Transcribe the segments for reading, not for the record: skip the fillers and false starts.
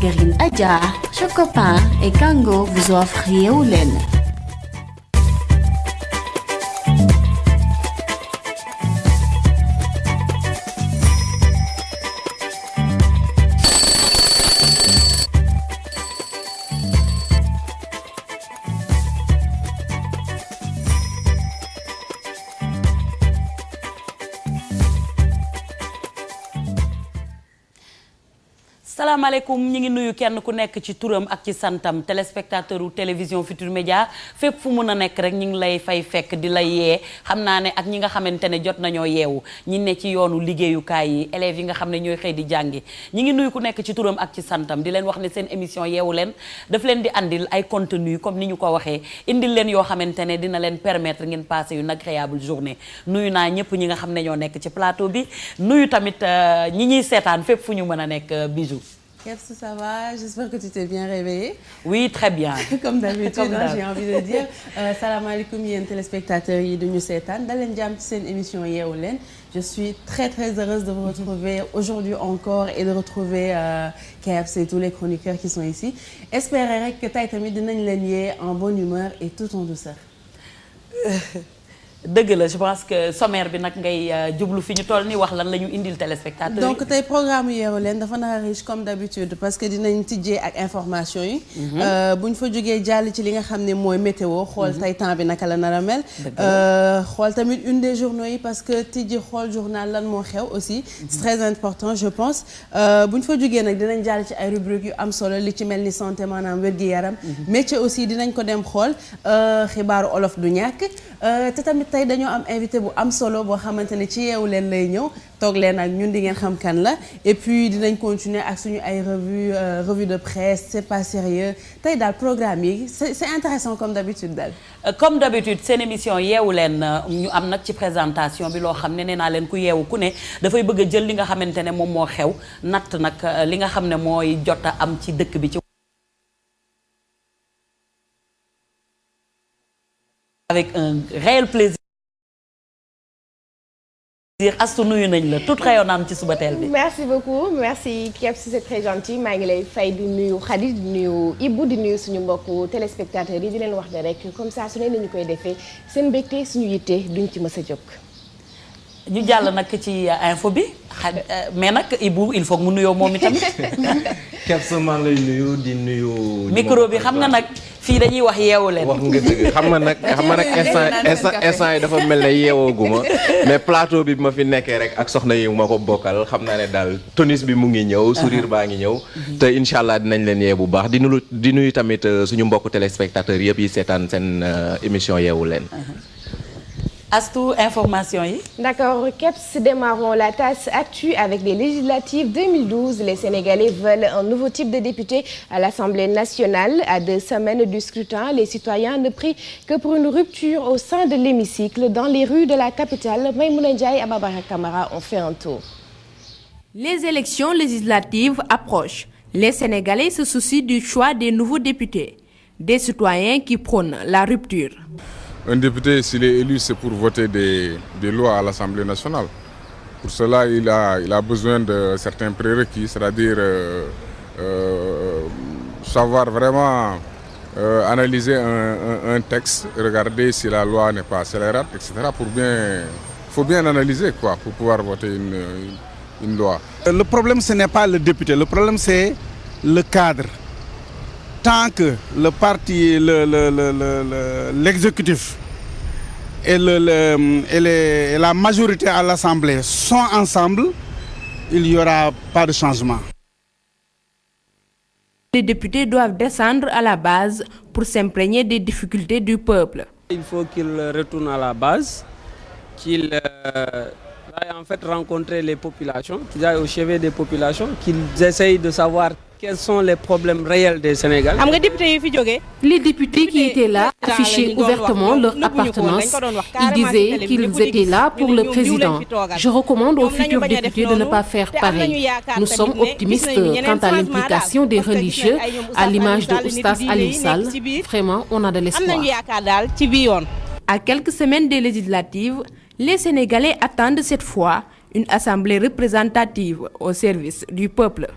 Margarine Adja, Chocopain et Kango vous offrent Yeewu Leen. salaamaaleykum ñi ngi nuyu kenn ku nekk ci turam ak ci santam téléspectateur u télévision Futurs Médias fépp fu mun a nekk rek ñi ngi lay fay fekk di lay yee xam naa ne ak ñi nga xamante ne jot nañoo yeewu ñi ne ci yoonu liggéeyukaay yi élèves yi nga xam ne ñooy xëy di jàngi ñi ngi nuyu ku nekk ci turam ak ci santam di leen wax ne seen émission yeewu leen daf leen di andil ay contenu comme ni ñu ko waxee indil leen yoo xamante ne dina leen permettre ngeen passer une agréable journée nuyu naa ñëpp ñi nga xam ne ñoo nekk ci plateau bi nuyu tamit ñi ñuy seetaan fépp fu ñu mën a nekk bijou. Kebs, ça va? J'espère que tu t'es bien réveillée. Oui, très bien. Comme d'habitude, j'ai envie de dire. Salam alaikum yéen téléspectateurs yi duñu seetaan dal leen jàmm ci seen émission Yeewu Leen. Je suis très très heureuse de vous retrouver aujourd'hui encore et de retrouver Kebs et tous les chroniqueurs qui sont ici. Espérer rek que tey tamit dinañ leen yee en bonne humeur et tout en douceur. dëgg la je pense que sommaire bi nag ngay jublu fi ñu toll ni wax lan la ñu indil téléspectateur yi. donc tey programme Yeewu Leen dafa nar a riche comme d'habitude parce que dinañ tijjee ak information yi. bu ñu fa jógee jàll ci li nga xam ne mooy météo. xool tey temps bi naka la nar a mel. xool tamit une des journaux yi parce que tijji xool journal lan moo xew aussi. c'est très important je pense. bu ñu fa jógee nag dinañ jàll ci ay rubriques yu am solo li ci mel ni santé maanaam wér-gi-yaram. métier aussi dinañ ko dem xool xibaaru olof du ñàkk te tamit. tey dañoo am invité bu am solo boo xamante ne ci Yeewu Leen lay ñëw toog leen ak ñun di ngeen xam kan la et puis dinañ continuer ak suñu ay revue de presse c'est pas sérieux tey daal programme yi c'est intéressant comme d'habitude daal. comme d'habitude seen émission Yeewu Leen ñu am nag ci présentation bi loo xam ne nee naa leen ku yeewu ku ne dafay bëgg a jël li nga xamante ne moom moo xew natt nag li nga xam ne mooy jot a am ci dëkk bi ci. avec un réel plaisir. Astou nuyu nañ la toute rayonnante ci suba teel bi. merci beaucoup merci Kebs c'est très gentil maa ngi lay fay di nuyu Khady di nuyu Ibou di nuyu suñu mbokku téléspectateurs yi di leen wax ne rek comme ça su ne ni ñu koy defee seen mbégte suñu yitte duñ ci mës a jóg. ñu jàll nag ci info bi mais nag Ibou il faut que mu nuyoo moom itamit. Kebs maa ngi lay nuyu di nuyu. micro bi xam nga nag fii dañuy wax Yeewu Leen. wax nga dëgg xam nga nag instant yi dafa mel ne yeewooguma mais plateau bi ma fi nekkee rek ak soxna yi ma ko bokkal xam naa ne daal tonus bi mu ngi ñëw sourire baa ngi ñëw te incha allah dinañ leen yee bu baax di nuyu tamit suñu mbokku téléspectateurs yëpp yi seetaan seen émission Yeewu Leen. Astou information yi. D'accord, Kebs, démarrons la tasse actu avec les législatives 2012. Les Sénégalais veulent un nouveau type de député à l'Assemblée nationale. À 2 semaines du scrutin, les citoyens ne prient que pour une rupture au sein de l'hémicycle. Dans les rues de la capitale, Maïmouna Ndiaye et Ababacar Camara ont fait un tour. Les élections législatives approchent. Les Sénégalais se soucient du choix des nouveaux députés. Des citoyens qui prônent la rupture. Un député, s'il est élu, c'est pour voter des lois à l'Assemblée nationale. Pour cela, il a besoin de certains prérequis, c'est-à-dire savoir vraiment analyser un texte, regarder si la loi n'est pas scélérate, etc. Faut bien analyser quoi, pour pouvoir voter une loi. Le problème, ce n'est pas le député, le problème, c'est le cadre. Tant que le parti, l'exécutif et la majorité à l'Assemblée sont ensemble, il n'y aura pas de changement. Les députés doivent descendre à la base pour s'imprégner des difficultés du peuple. Il faut qu'ils retournent à la base, qu'ils aillent en fait rencontrer les populations, qu'ils aillent au chevet des populations, qu'ils essayent de savoir quels sont les problèmes réels des Sénégalais. Les députés qui étaient là affichaient ouvertement leur appartenance. Ils disaient qu'ils étaient là pour le président. Je recommande aux futurs députés de ne pas faire pareil. Nous sommes optimistes quant à l'implication des religieux, à l'image de Oustaz Alioune Sall. Vraiment, on a de l'espoir. À quelques semaines des législatives, les Sénégalais attendent cette fois une assemblée représentative au service du peuple.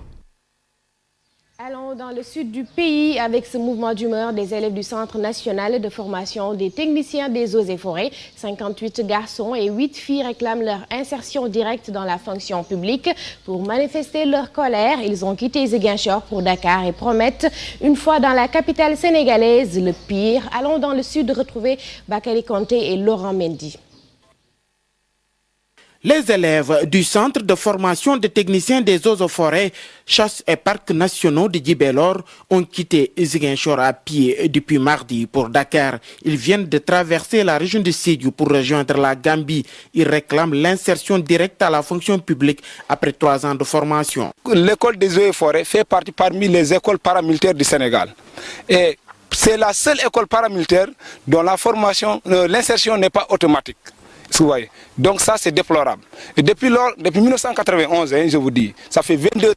Allons dans le sud du pays avec ce mouvement d'humeur des élèves du Centre national de formation des techniciens des eaux et forêts. 58 garçons et 8 filles réclament leur insertion directe dans la fonction publique. Pour manifester leur colère, ils ont quitté Ziguinchor pour Dakar et promettent, une fois dans la capitale sénégalaise, le pire. Allons dans le sud retrouver Bakary Konté et Laurent Mendy. Les élèves du Centre de formation des techniciens des eaux et forêts, chasse et parcs nationaux de Djibélor ont quitté Ziguinchor à pied depuis mardi pour Dakar. Ils viennent de traverser la région de Sédhiou pour rejoindre la Gambie. Ils réclament l'insertion directe à la fonction publique après 3 ans de formation. L'école des eaux et forêts fait partie parmi les écoles paramilitaires du Sénégal. Et c'est la seule école paramilitaire dont la formation, l'insertion n'est pas automatique. Vous voyez. Donc ça, c'est déplorable. Et depuis 1991, je vous dis, ça fait 22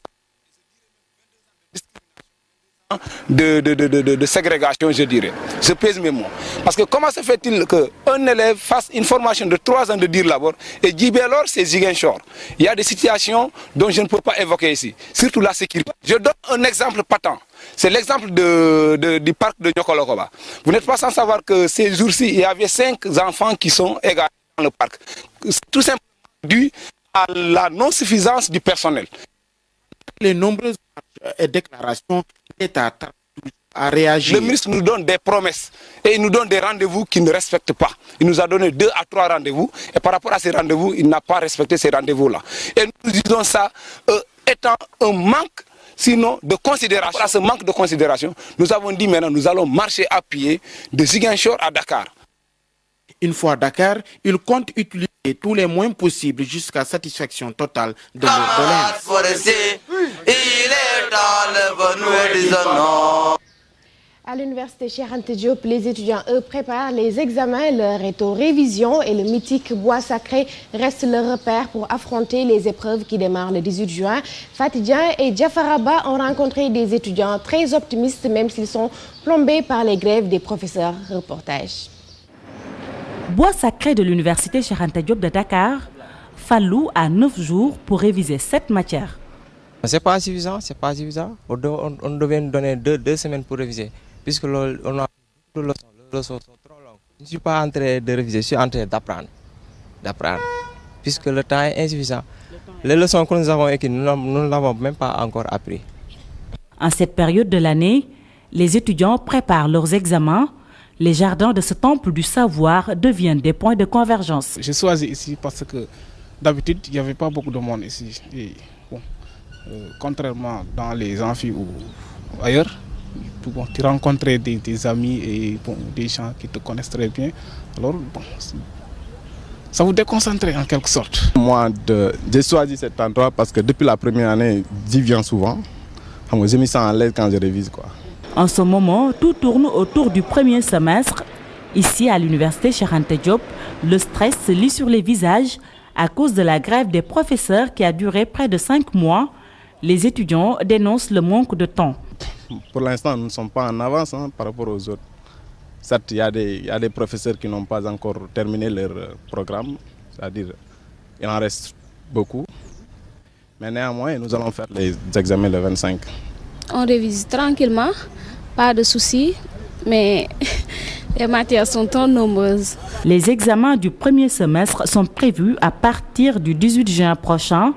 ans de ségrégation, je dirais. Je pèse mes mots. Parce que comment se fait-il qu'un élève fasse une formation de 3 ans de dire d'abord et Djibélor, c'est Ziguinchor. Il y a des situations dont je ne peux pas évoquer ici, surtout la sécurité. Je donne un exemple patent. C'est l'exemple du parc de Nyokolokoba. Vous n'êtes pas sans savoir que ces jours-ci, il y avait 5 enfants qui sont égarés dans le parc. Tout simplement dû à la non-suffisance du personnel. Les nombreuses déclarations, l'État a réagi. Le ministre nous donne des promesses et il nous donne des rendez-vous qu'il ne respecte pas. Il nous a donné 2 à 3 rendez-vous et par rapport à ces rendez-vous, il n'a pas respecté ces rendez-vous-là. Et nous disons ça étant un manque sinon de considération. À ce manque de considération, nous avons dit maintenant nous allons marcher à pied de Ziguinchor à Dakar. Une fois à Dakar, ils comptent utiliser tous les moyens possibles jusqu'à satisfaction totale de leurs doléances. À l'université Cheikh Anta Diop, les étudiants, eux, préparent les examens, leur est aux révisions et le mythique bois sacré reste le repère pour affronter les épreuves qui démarrent le 18 juin. Fatidien et Diafaraba ont rencontré des étudiants très optimistes, même s'ils sont plombés par les grèves des professeurs. Reportage. Bois sacré de l'université Cheikh Anta Diop de Dakar, Fallou a 9 jours pour réviser 7 matières. C'est pas suffisant, c'est pas suffisant. On devait nous donner 2 semaines pour réviser, puisque on a les leçons sont trop longues. Je ne suis pas en train de réviser, je suis en train d'apprendre, puisque le temps est insuffisant. Les leçons que nous avons écrites, nous ne l'avons même pas encore appris. En cette période de l'année, les étudiants préparent leurs examens. Les jardins de ce temple du savoir deviennent des points de convergence. J'ai choisi ici parce que d'habitude, il n'y avait pas beaucoup de monde ici. Et, bon, contrairement dans les amphis ou ailleurs, tu rencontrais des amis et des gens qui te connaissent très bien. Alors, ça vous déconcentrait en quelque sorte. Moi, j'ai choisi cet endroit parce que depuis la première année, j'y viens souvent. Je me sens à l'aise quand je révise, quoi. En ce moment, tout tourne autour du premier semestre. Ici, à l'université Cheikh Anta Diop, le stress se lit sur les visages à cause de la grève des professeurs qui a duré près de 5 mois. Les étudiants dénoncent le manque de temps. Pour l'instant, nous ne sommes pas en avance par rapport aux autres. Certes, il y a des professeurs qui n'ont pas encore terminé leur programme, c'est-à-dire il en reste beaucoup. Mais néanmoins, nous allons faire les examens le 25. On révise tranquillement, pas de soucis, mais les matières sont trop nombreuses. Les examens du premier semestre sont prévus à partir du 18 juin prochain.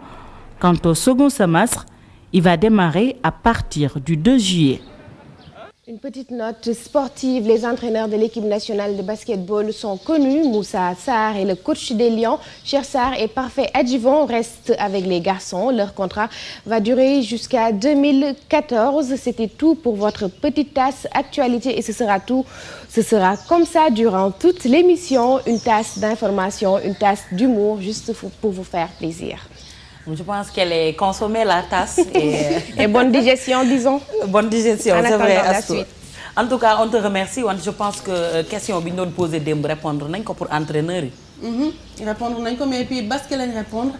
Quant au second semestre, il va démarrer à partir du 2 juillet. Une petite note sportive, les entraîneurs de l'équipe nationale de basketball sont connus. Moussa Sarr est le coach des Lions. Cher Sarr et Parfait Adjivon restent avec les garçons. Leur contrat va durer jusqu'à 2014. C'était tout pour votre petite tasse actualité et ce sera tout. Ce sera comme ça durant toute l'émission. Une tasse d'information, une tasse d'humour, juste pour vous faire plaisir. Je pense qu'elle est consommée, la tasse. Et bonne digestion, disons. Bonne digestion, c'est vrai. La suite. En tout cas, on te remercie. Je pense que question bi ñu doon posé démb répondre nañ ko pour entraîneur yi. Répondre nañ ko mais puis basket lañ répondre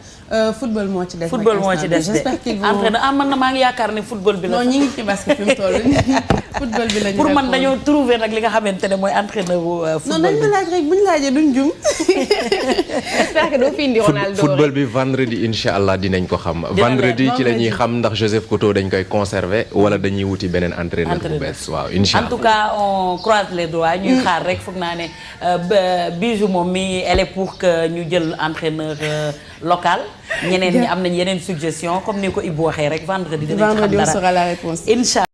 football moo ci des. football moo ci des j'espère qu'ils vont entraîneur man na maa ngi yaakaar ne football bi la. non ñi ngi ci basket fi mu toll football bi la ñu pour man dañoo trouver nag li nga xamante ne mooy entraîneur bu football bi. non dañ ma laaj rek bu ñu laajee duñ jum. j'espère que doo fi indi Ronaldo football bi vendredi incha allah dinañ ko xam. vendredi ci la ñuy xam ndax Joseph Koto dañ koy conserver wala dañuy wuti beneen entraîneur bu bees. waaw incha allah en tout cas on croise les doigts. ñuy xaar rek foog naa ne Bijou moom mi elle est pour que ñu jël entraîneur local. ñeneen ñi am nañ yeneen suggestion comme ni ko Ibou waxee rek vendredi. dinañ xam dara vendredi on sera la réponse. incha